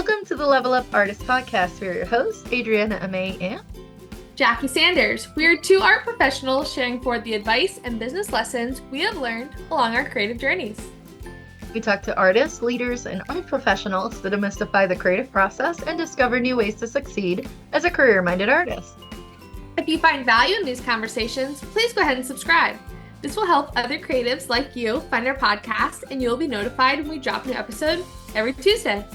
Welcome to the Level Up Artist Podcast. We're your hosts, Adriana Amay and Jackie Sanders. We are two art professionals sharing forth the advice and business lessons we have learned along our creative journeys. we talk to artists, leaders, and art professionals to demystify the creative process and discover new ways to succeed as a career-minded artist. If you find value in these conversations, please go ahead and subscribe. This will help other creatives like you find our podcast, and you'll be notified when we drop a new episode every Tuesday.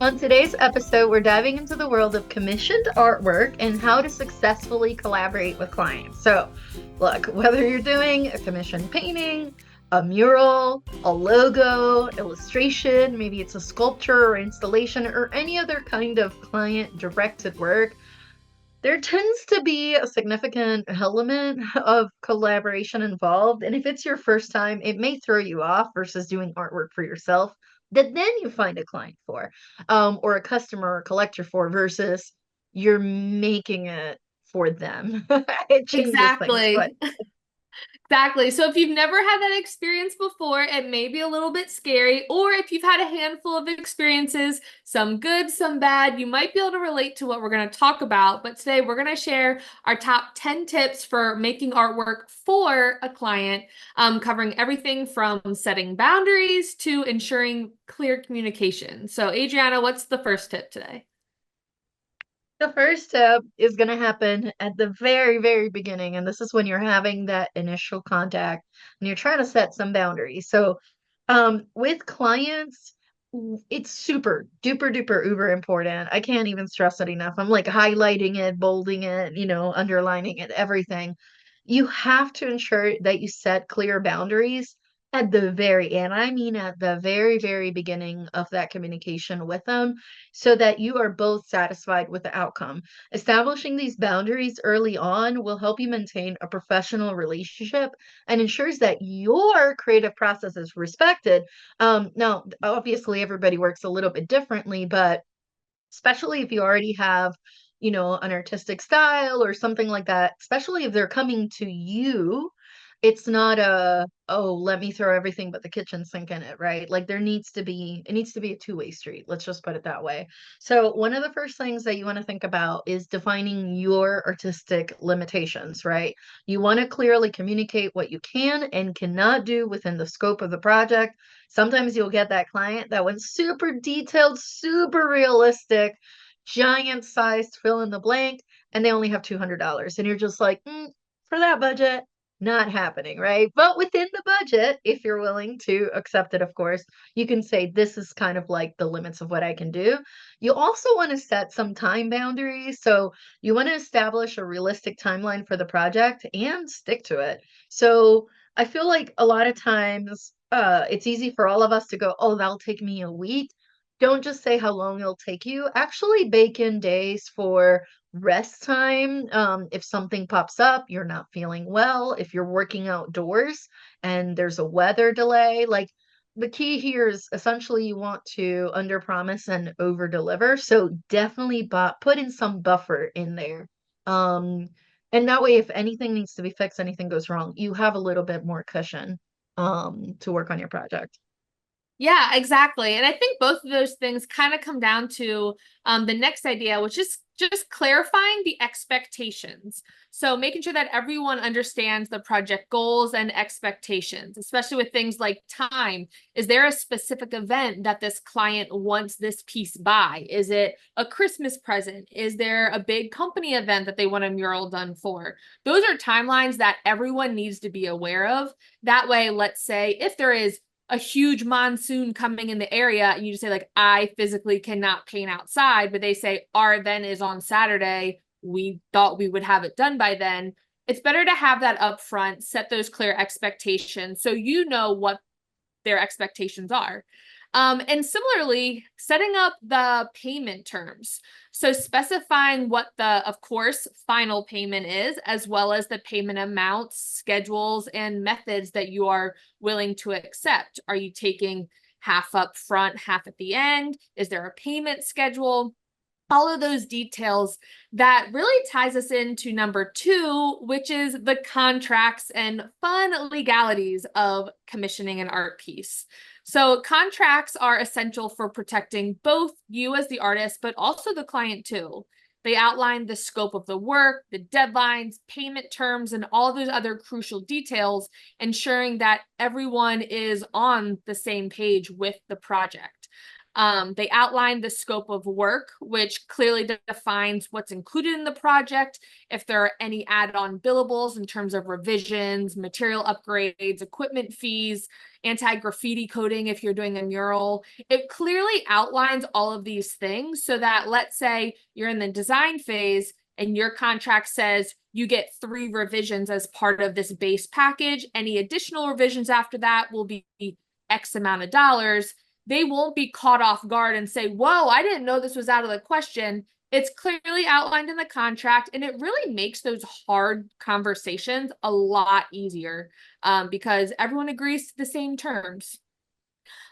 On today's episode, we're diving into the world of commissioned artwork and how to successfully collaborate with clients. So, look, whether you're doing a commissioned painting, a mural, a logo, illustration, maybe it's a sculpture or installation, or any other kind of client-directed work, there tends to be a significant element of collaboration involved. And if it's your first time, it may throw you off versus doing artwork for yourself that then you find a client for, or a customer or collector for, versus you're making it for them. It changes things, but Exactly. So if you've never had that experience before, it may be a little bit scary. Or if you've had a handful of experiences, some good, some bad, you might be able to relate to what we're going to talk about. But today we're going to share our top 10 tips for making artwork for a client, covering everything from setting boundaries to ensuring clear communication. So Adriana, what's the first tip today? the first step is going to happen at the very, very beginning. And this is when you're having that initial contact and you're trying to set some boundaries. So, with clients, it's super duper duper uber important. I can't even stress it enough. I'm like highlighting it, bolding it, underlining it, everything. You have to ensure that you set clear boundaries at the very end. I mean, at the very, very beginning of that communication with them, so that you are both satisfied with the outcome. Establishing these boundaries early on will help you maintain a professional relationship and ensures that your creative process is respected. Now, obviously, everybody works a little bit differently, but especially if you already have, an artistic style or something like that, especially if they're coming to you, it's not oh, let me throw everything but the kitchen sink in it, right? Like it needs to be a two-way street. Let's just put it that way. So one of the first things that you want to think about is defining your artistic limitations, right? You want to clearly communicate what you can and cannot do within the scope of the project. Sometimes you'll get that client that wants super detailed, super realistic, giant sized fill in the blank, and they only have $200. And you're just like, for that budget, not happening, right? But within the budget, if you're willing to accept it, of course, you can say, this is kind of like the limits of what I can do. You also want to set some time boundaries. So you want to establish a realistic timeline for the project and stick to it. So I feel like a lot of times it's easy for all of us to go, oh, that'll take me a week. Don't just say how long it'll take you. Actually bake in days for rest time. If something pops up, you're not feeling well, if you're working outdoors and there's a weather delay, like the key here is essentially you want to under promise and over deliver. So definitely put in some buffer in there. Um, and that way, if anything needs to be fixed, anything goes wrong, you have a little bit more cushion to work on your project. Yeah, exactly. And I think both of those things kind of come down to the next idea, which is just clarifying the expectations. So making sure that everyone understands the project goals and expectations, especially with things like time. Is there a specific event that this client wants this piece by? Is it a Christmas present? Is there a big company event that they want a mural done for? Those are timelines that everyone needs to be aware of. That way, let's say if there is a huge monsoon coming in the area and you just say like, I physically cannot paint outside, but they say our event is on Saturday, we thought we would have it done by then. It's better to have that up front, set those clear expectations so you know what their expectations are. And similarly, setting up the payment terms. So specifying what the, of course, final payment is, as well as the payment amounts, schedules, and methods that you are willing to accept. Are you taking half up front, half at the end? Is there a payment schedule? All of those details that really ties us into number 2, which is the contracts and fun legalities of commissioning an art piece. So contracts are essential for protecting both you as the artist, but also the client too. They outline the scope of the work, the deadlines, payment terms, and all those other crucial details, ensuring that everyone is on the same page with the project. They outline the scope of work, which clearly defines what's included in the project, if there are any add-on billables in terms of revisions, material upgrades, equipment fees, anti-graffiti coating if you're doing a mural. It clearly outlines all of these things so that, let's say you're in the design phase and your contract says you get 3 revisions as part of this base package. Any additional revisions after that will be X amount of dollars. They won't be caught off guard and say, whoa, I didn't know this was out of the question. It's clearly outlined in the contract, and it really makes those hard conversations a lot easier, because everyone agrees to the same terms.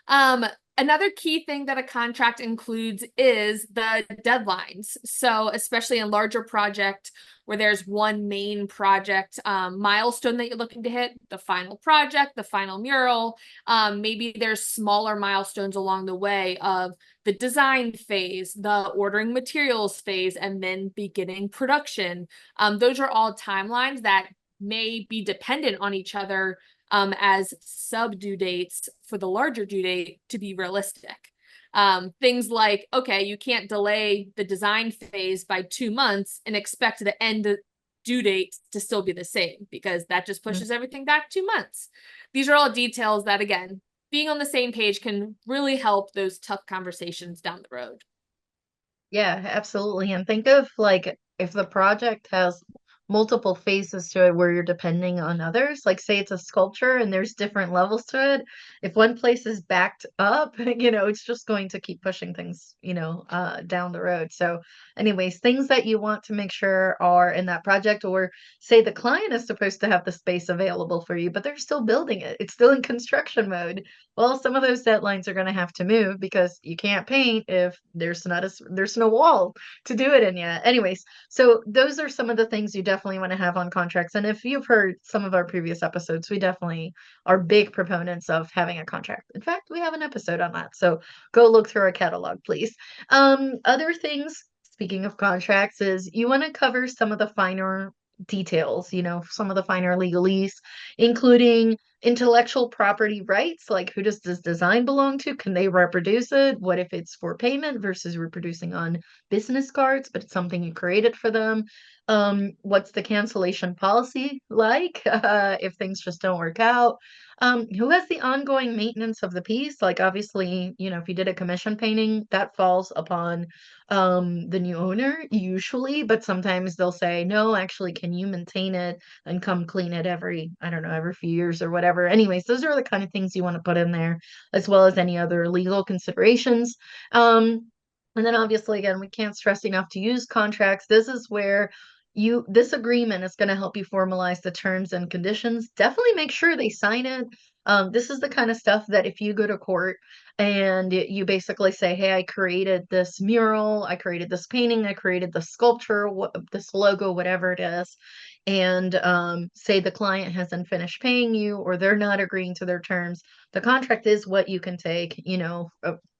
Um, Another key thing that a contract includes is the deadlines. So especially in larger project where there's one main project milestone that you're looking to hit, the final project, the final mural, maybe there's smaller milestones along the way of the design phase, the ordering materials phase, and then beginning production. Those are all timelines that may be dependent on each other, as sub due dates for the larger due date to be realistic. Things like, okay, you can't delay the design phase by 2 months and expect the end due date to still be the same, because that just pushes everything back 2 months. These are all details that, again, being on the same page can really help those tough conversations down the road. Yeah, absolutely. And think of like if the project has multiple phases to it where you're depending on others, like say it's a sculpture and there's different levels to it. If one place is backed up, it's just going to keep pushing things, down the road. So, anyways, things that you want to make sure are in that project, or say the client is supposed to have the space available for you, but they're still building it. It's still in construction mode. Well, some of those deadlines are going to have to move because you can't paint if there's no wall to do it in yet. Anyways, so those are some of the things you definitely want to have on contracts. And if you've heard some of our previous episodes, we definitely are big proponents of having a contract. In fact, we have an episode on that. So go look through our catalog, please. Other things, speaking of contracts, is you want to cover some of the finer details, some of the finer legalese, including intellectual property rights, like who does this design belong to? Can they reproduce it? What if it's for payment versus reproducing on business cards, but it's something you created for them? What's the cancellation policy like if things just don't work out? Who has the ongoing maintenance of the piece? Like obviously, if you did a commission painting, that falls upon the new owner usually, but sometimes they'll say, no, actually, can you maintain it and come clean it every, I don't know, every few years or whatever. Anyways, those are the kind of things you want to put in there, as well as any other legal considerations. And then obviously, again, we can't stress enough to use contracts. This is where this agreement is going to help you formalize the terms and conditions. Definitely make sure they sign it. This is the kind of stuff that if you go to court and you basically say, hey, I created this mural, I created this painting, I created the sculpture, this logo, whatever it is, and say the client hasn't finished paying you or they're not agreeing to their terms, the contract is what you can take,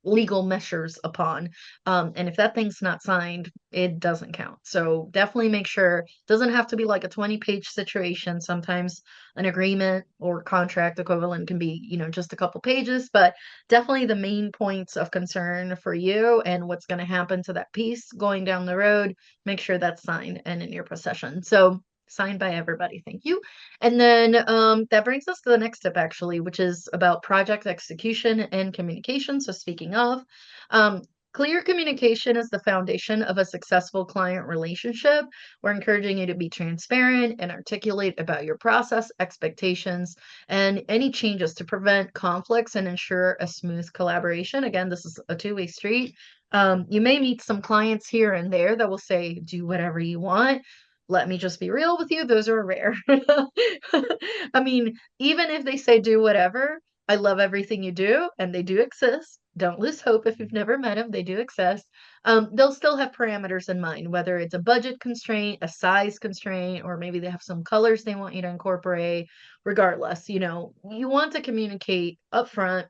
legal measures upon. And if that thing's not signed, it doesn't count. So definitely make sure it doesn't have to be like a 20-page situation. Sometimes an agreement or contract equivalent can be, just a couple pages, but definitely the main points of concern for you and what's going to happen to that piece going down the road, make sure that's signed and in your possession. So signed by everybody. Thank you. And then that brings us to the next step, actually, which is about project execution and communication. So speaking of, um, clear communication is the foundation of a successful client relationship. We're encouraging you to be transparent and articulate about your process, expectations, and any changes to prevent conflicts and ensure a smooth collaboration. Again, this is a two-way street. You may meet some clients here and there that will say, do whatever you want. Let me just be real with you, those are rare. I mean, even if they say do whatever, I love everything you do, and they do exist. Don't lose hope if you've never met them, they do exist. They'll still have parameters in mind, whether it's a budget constraint, a size constraint, or maybe they have some colors they want you to incorporate. Regardless, you want to communicate upfront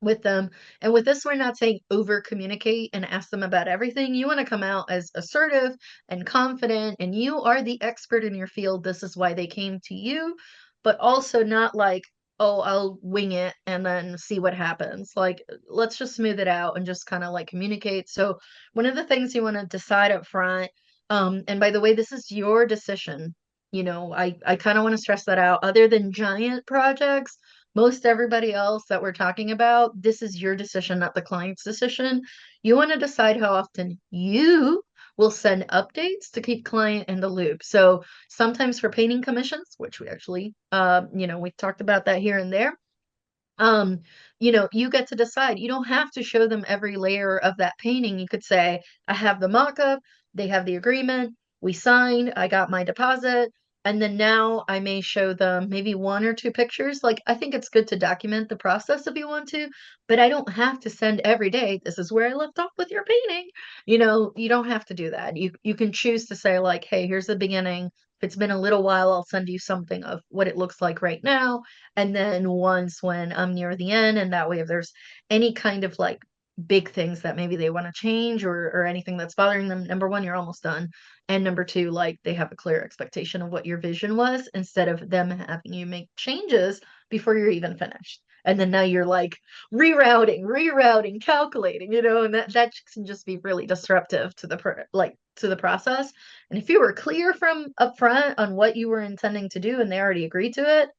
with them. And with this, we're not saying over communicate and ask them about everything. You want to come out as assertive and confident, and you are the expert in your field. This is why they came to you, but also not like, oh, I'll wing it and then see what happens. Like, let's just smooth it out and just kind of like communicate. So, one of the things you want to decide up front, and by the way, this is your decision. I kind of want to stress that out. Other than giant projects, most everybody else that we're talking about, this is your decision, not the client's decision. You want to decide how often you will send updates to keep client in the loop. So sometimes for painting commissions, which we actually, we've talked about that here and there, um you get to decide. You don't have to show them every layer of that painting. You could say, I have the mock-up, they have the agreement, we signed, I got my deposit, and then now I may show them maybe one or two pictures. Like, I think it's good to document the process if you want to, but I don't have to send every day, this is where I left off with your painting. You don't have to do that. You can choose to say, like, hey, here's the beginning. If it's been a little while, I'll send you something of what it looks like right now, and then once when I'm near the end, and that way if there's any kind of like big things that maybe they want to change, or anything that's bothering them, number one, you're almost done. And number two, like, they have a clear expectation of what your vision was, instead of them having you make changes before you're even finished. And then now you're like rerouting, calculating, and that can just be really disruptive to to the process. And if you were clear from upfront on what you were intending to do and they already agreed to it,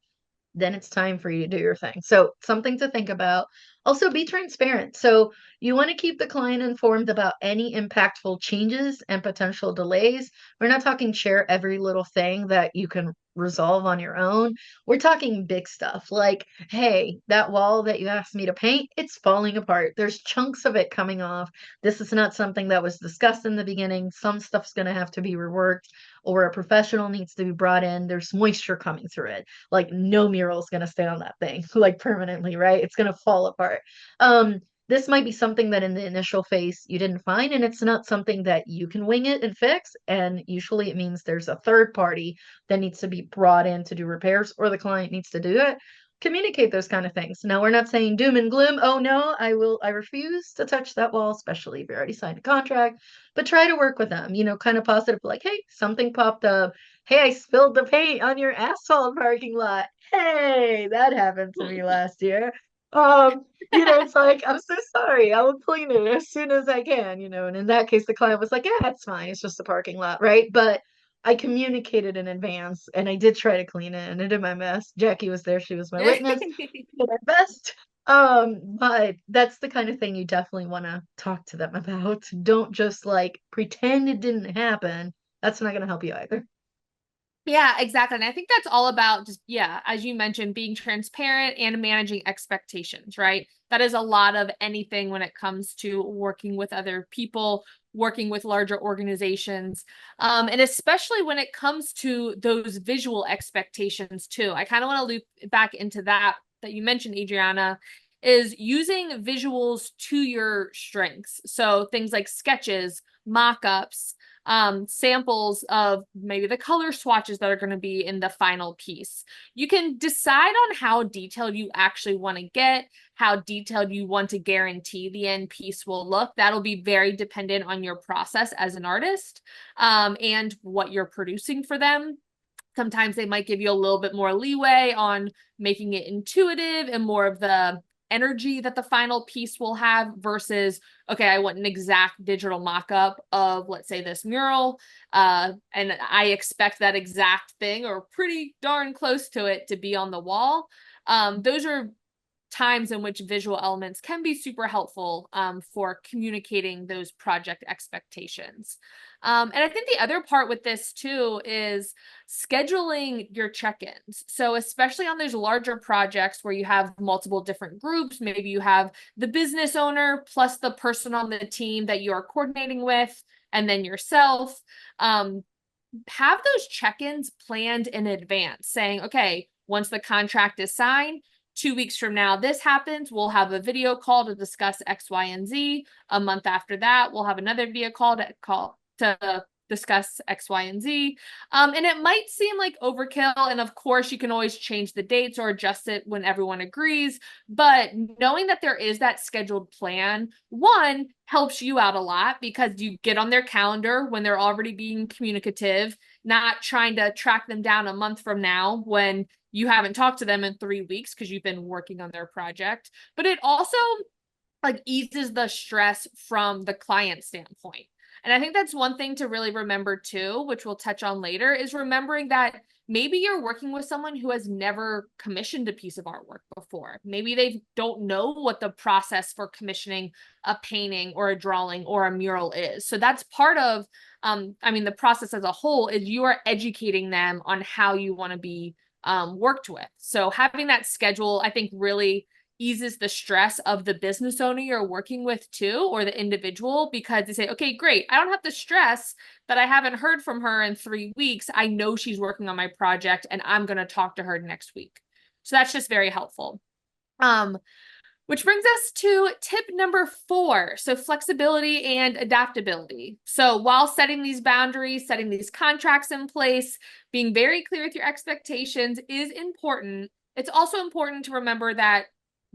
then it's time for you to do your thing. So, something to think about. Also, be transparent. So, you want to keep the client informed about any impactful changes and potential delays. We're not talking share every little thing that you can resolve on your own. We're talking big stuff like, hey, that wall that you asked me to paint, it's falling apart. There's chunks of it coming off. This is not something that was discussed in the beginning. Some stuff's going to have to be reworked, or a professional needs to be brought in. There's moisture coming through it. Like, no mural is going to stay on that thing like permanently, right? It's going to fall apart. This might be something that in the initial phase you didn't find, and it's not something that you can wing it and fix. And usually it means there's a third party that needs to be brought in to do repairs, or the client needs to do it. Communicate those kind of things. Now, we're not saying doom and gloom. Oh no, I refuse to touch that wall, especially if you already signed a contract. But try to work with them, kind of positive, like, hey, something popped up. Hey, I spilled the paint on your asphalt parking lot. Hey, that happened to me last year. It's like, I'm so sorry. I will clean it as soon as I can, and in that case, the client was like, yeah, it's fine. It's just a parking lot, right? But I communicated in advance, and I did try to clean it, and I did my best. Jackie was there. She was my witness. Did our best. But that's the kind of thing you definitely want to talk to them about. Don't just like pretend it didn't happen. That's not going to help you either. Yeah, exactly. And I think that's all about just, yeah, as you mentioned, being transparent and managing expectations, right? That is a lot of anything when it comes to working with other people, working with larger organizations. And especially when it comes to those visual expectations too. I kind of want to loop back into that you mentioned, Adriana, is using visuals to your strengths. So things like sketches, mock-ups, samples of maybe the color swatches that are going to be in the final piece. You can decide on how detailed you actually want to get, how detailed you want to guarantee the end piece will look. That'll be very dependent on your process as an artist, and what you're producing for them. Sometimes they might give you a little bit more leeway on making it intuitive and more of the energy that the final piece will have versus, okay, I want an exact digital mock-up of, let's say, this mural, and I expect that exact thing or pretty darn close to it to be on the wall. Those are times in which visual elements can be super helpful, for communicating those project expectations. And I think the other part with this too is scheduling your check-ins. So especially on those larger projects where you have multiple different groups, maybe you have the business owner plus the person on the team that you are coordinating with, and then yourself. Have those check-ins planned in advance, saying, okay, once the contract is signed, 2 weeks from now, this happens. We'll have a video call to discuss X, Y, and Z. A month after that, we'll have another video call to discuss X, Y, and Z. And it might seem like overkill. And of course, you can always change the dates or adjust it when everyone agrees. But knowing that there is that scheduled plan, one, helps you out a lot because you get on their calendar when they're already being communicative, not trying to track them down a month from now when you haven't talked to them in 3 weeks because you've been working on their project. But it also like eases the stress from the client standpoint. And I think that's one thing to really remember too, which we'll touch on later, is remembering that maybe you're working with someone who has never commissioned a piece of artwork before. Maybe they don't know what the process for commissioning a painting or a drawing or a mural is. So that's part of, I mean, the process as a whole is you are educating them on how you want to be worked with. So having that schedule, I think, really eases the stress of the business owner you're working with too, or the individual, because they say, okay, great. I don't have to stress that I haven't heard from her in 3 weeks. I know she's working on my project and I'm going to talk to her next week. So that's just very helpful. Which brings us to tip number 4. So flexibility and adaptability. So while setting these boundaries, setting these contracts in place, being very clear with your expectations is important. It's also important to remember that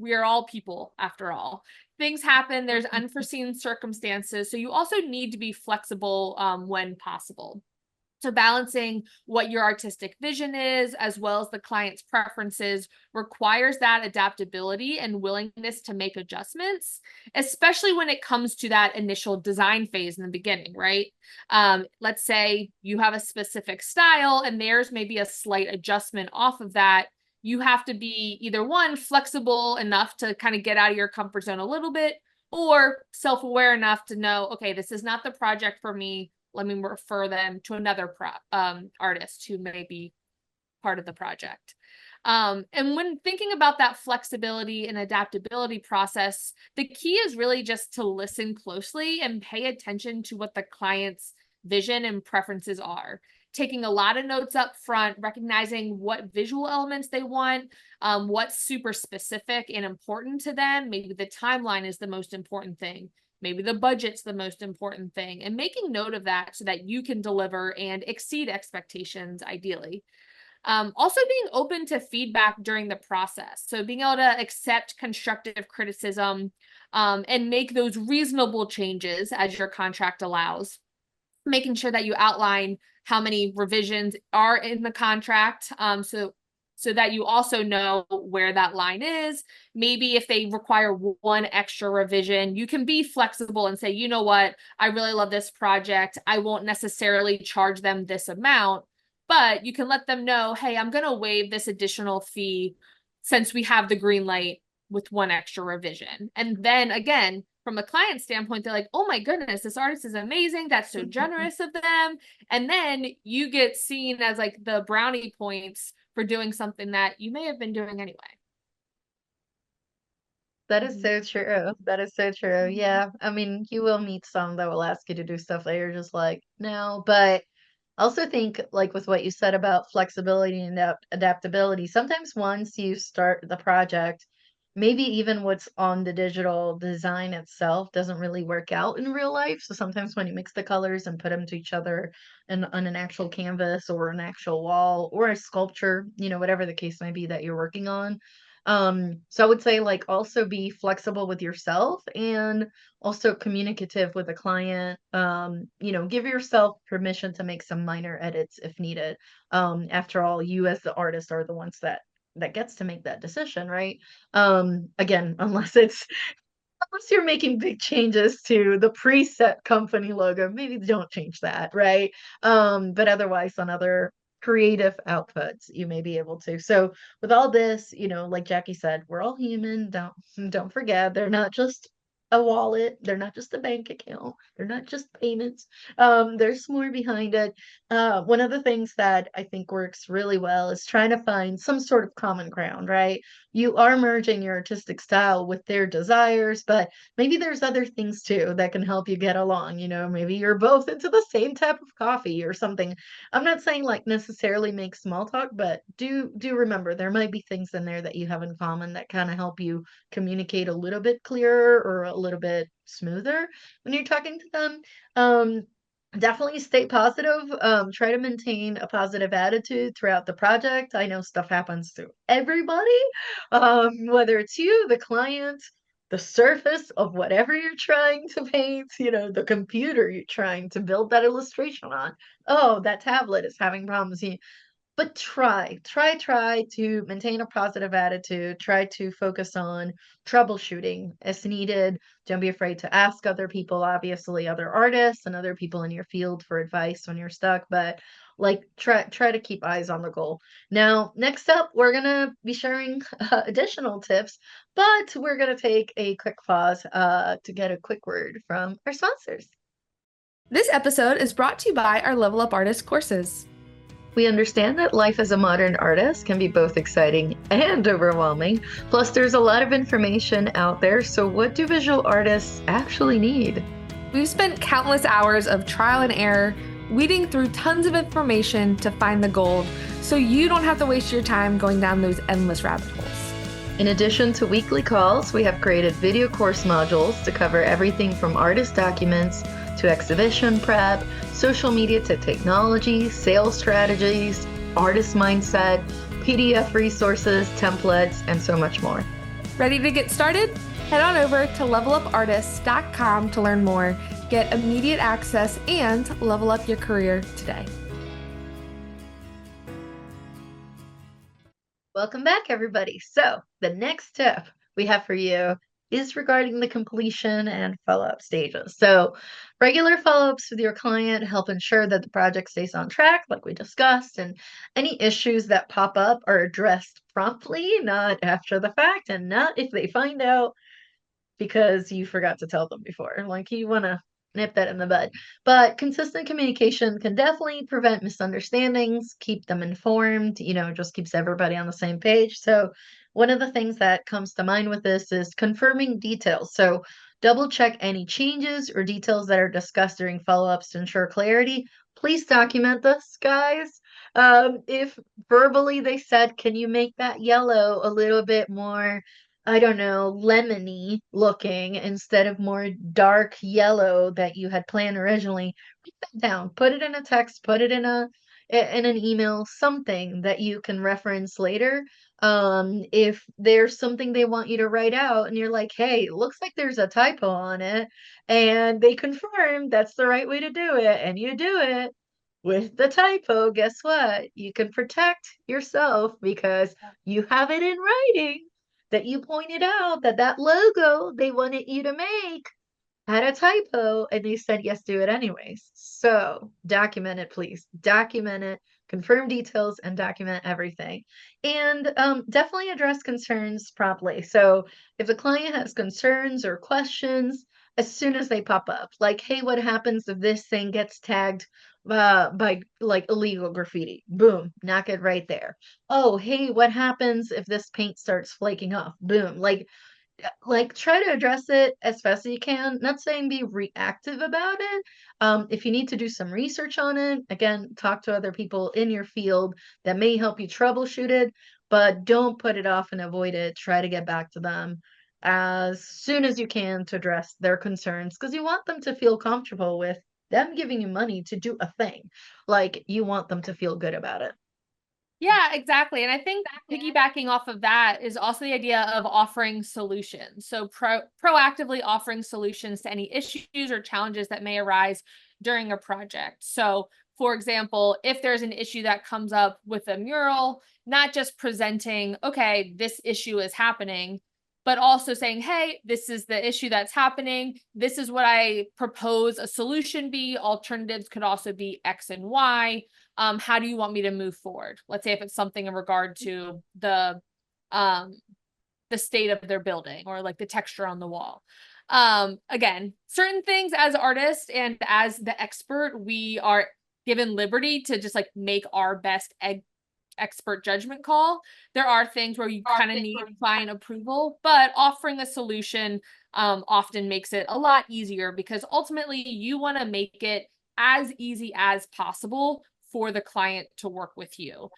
we are all people after all. Things happen, there's unforeseen circumstances. So you also need to be flexible when possible. So balancing what your artistic vision is, as well as the client's preferences, requires that adaptability and willingness to make adjustments, especially when it comes to that initial design phase in the beginning, right? Let's say you have a specific style and theirs may be a slight adjustment off of that. You have to be either one, flexible enough to kind of get out of your comfort zone a little bit, or self-aware enough to know, okay, this is not the project for me. Let me refer them to another artist who may be part of the project. And when thinking about that flexibility and adaptability process, the key is really just to listen closely and pay attention to what the client's vision and preferences are. Taking a lot of notes up front, recognizing what visual elements they want, what's super specific and important to them. Maybe the timeline is the most important thing. Maybe the budget's the most important thing, and making note of that so that you can deliver and exceed expectations ideally. Also being open to feedback during the process. So being able to accept constructive criticism and make those reasonable changes as your contract allows. Making sure that you outline how many revisions are in the contract. So that you also know where that line is. Maybe if they require one extra revision, you can be flexible and say, you know what, I really love this project. I won't necessarily charge them this amount, but you can let them know, hey, I'm going to waive this additional fee since we have the green light with one extra revision. And then again, from a client standpoint, they're like, oh my goodness, this artist is amazing. That's so generous of them. And then you get seen as like the brownie points for doing something that you may have been doing anyway. That is so true. That is so true. Yeah. I mean, you will meet some that will ask you to do stuff that you're just like, no. But I also think, like with what you said about flexibility and adaptability, sometimes once you start the project, maybe even what's on the digital design itself doesn't really work out in real life. So sometimes when you mix the colors and put them to each other and on an actual canvas or an actual wall or a sculpture, whatever the case may be that you're working on, so I would say like also be flexible with yourself and also communicative with the client. Give yourself permission to make some minor edits if needed. After all, you as the artist are the ones that gets to make that decision, right? Again, unless you're making big changes to the preset company logo, maybe don't change that, right? But otherwise, on other creative outputs, you may be able to. So with all this, like Jackie said, we're all human. Don't forget, they're not just a wallet, they're not just a bank account, they're not just payments. There's more behind it. One of the things that I think works really well is trying to find some sort of common ground, right? You are merging your artistic style with their desires, but maybe there's other things too that can help you get along. Maybe you're both into the same type of coffee or something. I'm not saying like necessarily make small talk, but do remember there might be things in there that you have in common that kind of help you communicate a little bit clearer or a little bit smoother when you're talking to them. definitely stay positive. Try to maintain a positive attitude throughout the project. I know stuff happens to everybody, whether it's you, the client, the surface of whatever you're trying to paint, the computer you're trying to build that illustration on. Oh, that tablet is having problems. But try to maintain a positive attitude. Try to focus on troubleshooting as needed. Don't be afraid to ask other people, obviously other artists and other people in your field for advice when you're stuck, but like try to keep eyes on the goal. Now, next up, we're gonna be sharing additional tips, but we're gonna take a quick pause to get a quick word from our sponsors. This episode is brought to you by our Level Up Artist courses. We understand that life as a modern artist can be both exciting and overwhelming. Plus, there's a lot of information out there. So, what do visual artists actually need? We've spent countless hours of trial and error, weeding through tons of information to find the gold, so you don't have to waste your time going down those endless rabbit holes. In addition to weekly calls, we have created video course modules to cover everything from artist documents to exhibition prep, social media to technology, sales strategies, artist mindset, PDF resources, templates, and so much more. Ready to get started? Head on over to levelupartists.com to learn more, get immediate access, and level up your career today. Welcome back, everybody. So, the next tip we have for you is regarding the completion and follow-up stages. So, regular follow-ups with your client help ensure that the project stays on track, like we discussed, and any issues that pop up are addressed promptly, not after the fact, and not if they find out because you forgot to tell them before. Like you want to nip that in the bud. But consistent communication can definitely prevent misunderstandings, keep them informed, just keeps everybody on the same page. So, one of the things that comes to mind with this is confirming details. So, double check any changes or details that are discussed during follow ups to ensure clarity. Please document this, guys. If verbally they said, can you make that yellow a little bit more I don't know, lemony looking instead of more dark yellow that you had planned originally. Write that down. Put it in a text, put it in an email, something that you can reference later. If there's something they want you to write out and you're like, hey, it looks like there's a typo on it, and they confirm that's the right way to do it, and you do it with the typo, guess what? You can protect yourself because you have it in writing that you pointed out that that logo they wanted you to make had a typo and they said yes, do it anyways. So document it, please. Document it, confirm details, and document everything. And definitely address concerns promptly. So if the client has concerns or questions, as soon as they pop up, like, hey, what happens if this thing gets tagged by like illegal graffiti? Boom, knock it right there. Oh, hey, what happens if this paint starts flaking off? Boom, like try to address it as fast as you can. Not saying be reactive about it. If you need to do some research on it, again, talk to other people in your field that may help you troubleshoot it, but don't put it off and avoid it. Try to get back to them as soon as you can to address their concerns because you want them to feel comfortable with them giving you money to do a thing. Like you want them to feel good about it. Yeah, exactly. And I think piggybacking off of that is also the idea of offering solutions. So proactively offering solutions to any issues or challenges that may arise during a project. So, for example, if there's an issue that comes up with a mural, not just presenting, okay, this issue is happening, but also saying, hey, this is the issue that's happening. This is what I propose a solution be. Alternatives could also be X and Y. How do you want me to move forward? Let's say if it's something in regard to um the state of their building or like the texture on the wall. Again, certain things as artists and as the expert, we are given liberty to just like make our best expert judgment call. There are things where you kind of need client approval, but offering a solution often makes it a lot easier because ultimately you want to make it as easy as possible for the client to work with you.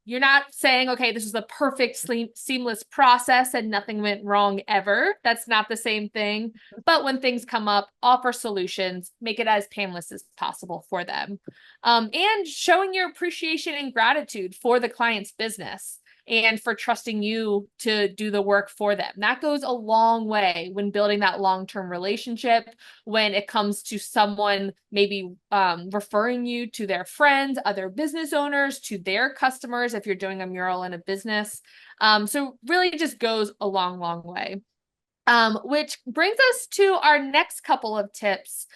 You're not saying, okay, this is the perfect seamless process and nothing went wrong ever. That's not the same thing. But when things come up, offer solutions, make it as painless as possible for them. And showing your appreciation and gratitude for the client's business and for trusting you to do the work for them. That goes a long way when building that long-term relationship, when it comes to someone maybe referring you to their friends, other business owners, to their customers, if you're doing a mural in a business. So really just goes a long, long way. Which brings us to our next couple of tips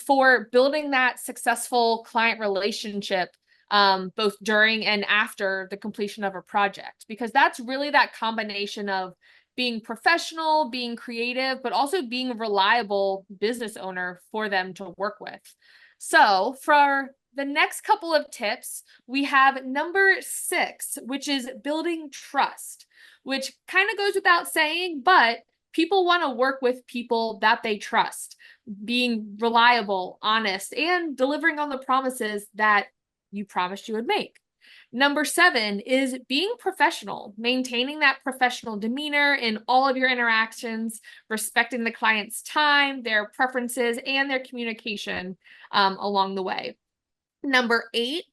for building that successful client relationship, both during and after the completion of a project, because that's really that combination of being professional, being creative, but also being a reliable business owner for them to work with. So for the next couple of tips, we have number 6, which is building trust, which kind of goes without saying, but people want to work with people that they trust, being reliable, honest, and delivering on the promises that you promised you would make. Number 7 is being professional, maintaining that professional demeanor in all of your interactions, respecting the client's time, their preferences, and their communication along the way. Number 8,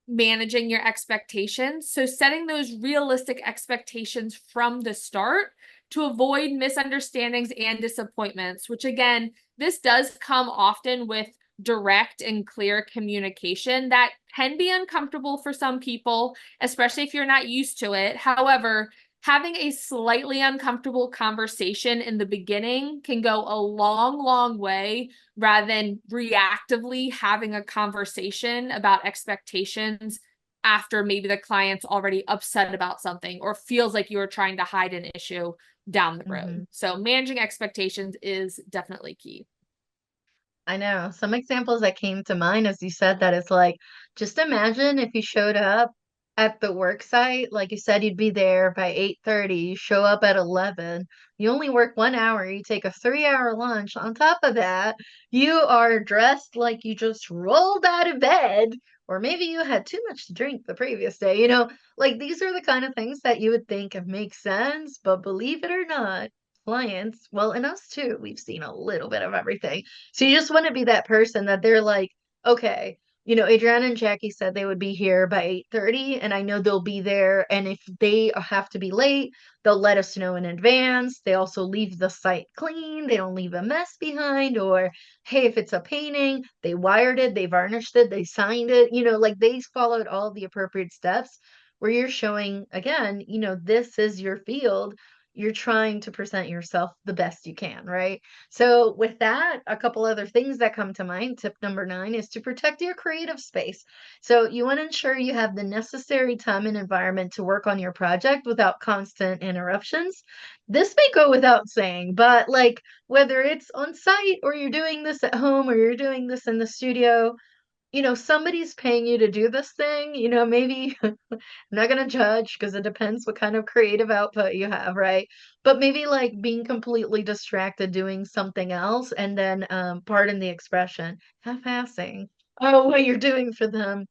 managing your expectations. So setting those realistic expectations from the start to avoid misunderstandings and disappointments, which again, this does come often with direct and clear communication that can be uncomfortable for some people, especially if you're not used to it. However, having a slightly uncomfortable conversation in the beginning can go a long, long way rather than reactively having a conversation about expectations after maybe the client's already upset about something or feels like you are trying to hide an issue down the Mm-hmm. road. So managing expectations is definitely key. I know. Some examples that came to mind as you said that is like, just imagine if you showed up at the work site, like you said, you'd be there by 8:30, you show up at 11, you only work 1 hour, you take a 3 hour lunch. On top of that, you are dressed like you just rolled out of bed, or maybe you had too much to drink the previous day. Like these are the kind of things that you would think of make sense, but believe it or not, clients, well, and us too, we've seen a little bit of everything. So you just want to be that person that they're like, okay, Adriana and Jackie said they would be here by 8:30, and I know they'll be there. And if they have to be late, they'll let us know in advance. They also leave the site clean. They don't leave a mess behind. Or, hey, if it's a painting, they wired it, they varnished it, they signed it, like they followed all the appropriate steps where you're showing, again, this is your field. You're trying to present yourself the best you can, right? So, with that, a couple other things that come to mind. Tip number 9 is to protect your creative space. So, you want to ensure you have the necessary time and environment to work on your project without constant interruptions. This may go without saying, but like whether it's on site or you're doing this at home or you're doing this in the studio, somebody's paying you to do this thing, maybe I'm not gonna judge because it depends what kind of creative output you have, right? But maybe like being completely distracted doing something else and then, pardon the expression, half-assing what you're doing for them.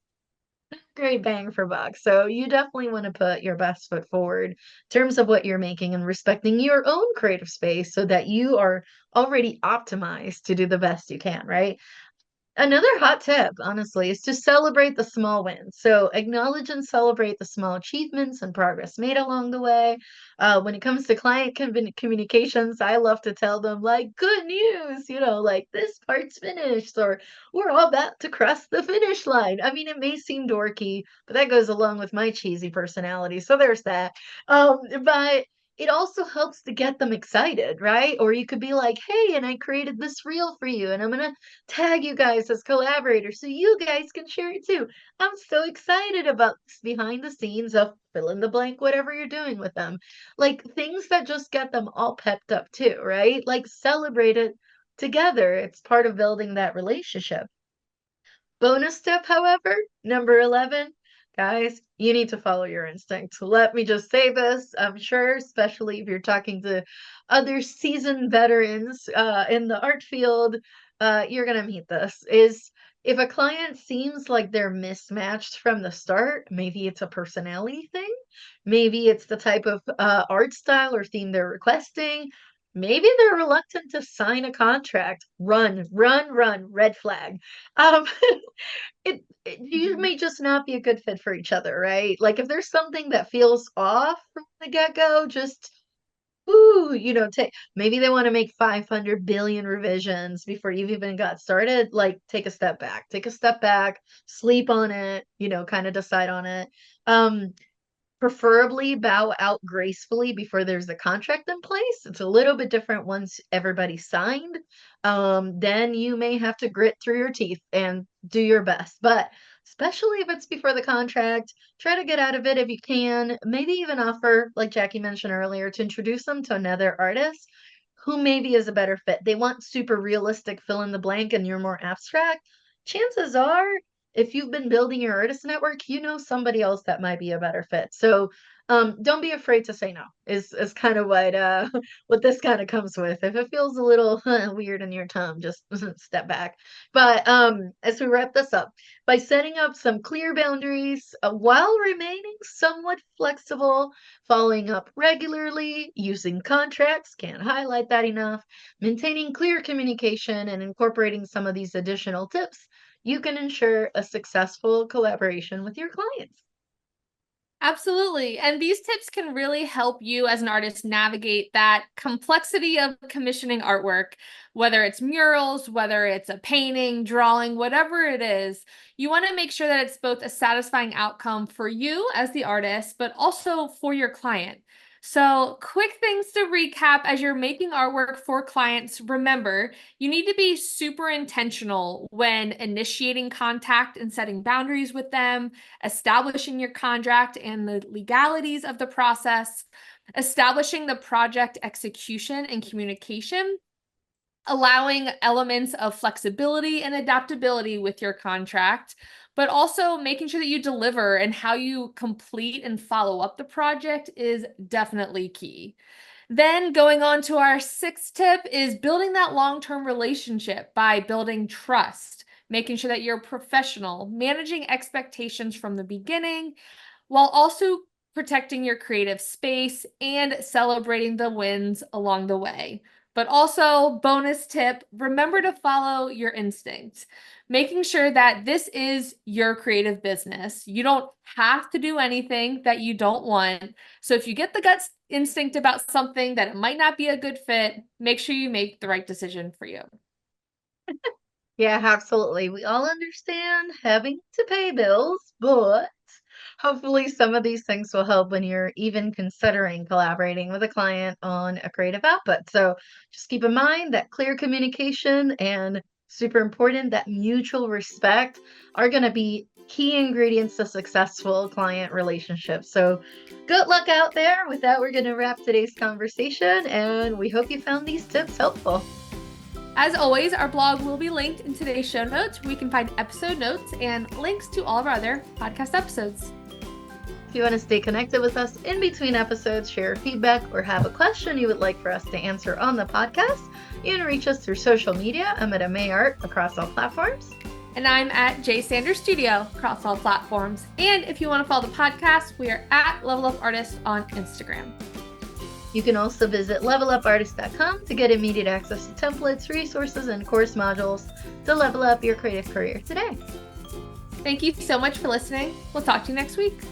Great bang for buck. So you definitely want to put your best foot forward in terms of what you're making and respecting your own creative space so that you are already optimized to do the best you can, right? Another hot tip, honestly, is to celebrate the small wins. So acknowledge and celebrate the small achievements and progress made along the way. When it comes to client communications, I love to tell them, like, good news, like this part's finished, or we're all about to cross the finish line. I mean, it may seem dorky, but that goes along with my cheesy personality. So there's that. But it also helps to get them excited, right? Or you could be like, hey, and I created this reel for you, and I'm going to tag you guys as collaborators so you guys can share it too. I'm so excited about this behind the scenes of fill in the blank, whatever you're doing with them. Like things that just get them all pepped up too, right? Like celebrate it together. It's part of building that relationship. Bonus tip, however, number 11, guys, you need to follow your instincts. Let me just say this. I'm sure, especially if you're talking to other seasoned veterans in the art field, you're going to meet this, is If a client seems like they're mismatched from the start, maybe it's a personality thing, maybe it's the type of art style or theme they're requesting, maybe they're reluctant to sign a contract. Run, run, run, red flag. Um, you Mhm. may just not be a good fit for each other, right? Like if there's something that feels off from the get-go, just ooh, take maybe they want to make 500 billion revisions before you've even got started. Like, take a step back, sleep on it, kind of decide on it. Um, Preferably bow out gracefully before there's a contract in place. It's a little bit different once everybody's signed. Then you may have to grit through your teeth and do your best. But especially if it's before the contract, try to get out of it if you can. Maybe even offer, like Jackie mentioned earlier, to introduce them to another artist who maybe is a better fit. They want super realistic fill in the blank and you're more abstract. Chances are if you've been building your artist network, you know somebody else that might be a better fit. So don't be afraid to say no. Is kind of what what this kind of comes with. If it feels a little weird in your tongue, just step back. But as we wrap this up, by setting up some clear boundaries while remaining somewhat flexible, following up regularly, using contracts, can't highlight that enough, maintaining clear communication, and incorporating some of these additional tips, you can ensure a successful collaboration with your clients. Absolutely. And these tips can really help you as an artist navigate that complexity of commissioning artwork, whether it's murals, whether it's a painting, drawing, whatever it is. You want to make sure that it's both a satisfying outcome for you as the artist, but also for your client. So, quick things to recap as you're making artwork for clients. Remember, you need to be super intentional when initiating contact and setting boundaries with them, establishing your contract and the legalities of the process, establishing the project execution and communication, allowing elements of flexibility and adaptability with your contract, but also making sure that you deliver and how you complete and follow up the project is definitely key. Then going on to our sixth tip is building that long-term relationship by building trust, making sure that you're professional, managing expectations from the beginning, while also protecting your creative space and celebrating the wins along the way. But also, bonus tip, remember to follow your instincts, making sure that this is your creative business. You don't have to do anything that you don't want. So if you get the gut instinct about something that it might not be a good fit, make sure you make the right decision for you. Yeah, absolutely. We all understand having to pay bills, but hopefully some of these things will help when you're even considering collaborating with a client on a creative output. So just keep in mind that clear communication and super important that mutual respect are going to be key ingredients to successful client relationships. So good luck out there. With that, we're going to wrap today's conversation and we hope you found these tips helpful. As always, our blog will be linked in today's show notes where you can find episode notes and links to all of our other podcast episodes. If you want to stay connected with us in between episodes, share feedback, or have a question you would like for us to answer on the podcast, you can reach us through social media. I'm at Art across all platforms. And I'm at J Sanders Studio across all platforms. And if you want to follow the podcast, we are at Level Up Artist on Instagram. You can also visit levelupartist.com to get immediate access to templates, resources, and course modules to level up your creative career today. Thank you so much for listening. We'll talk to you next week.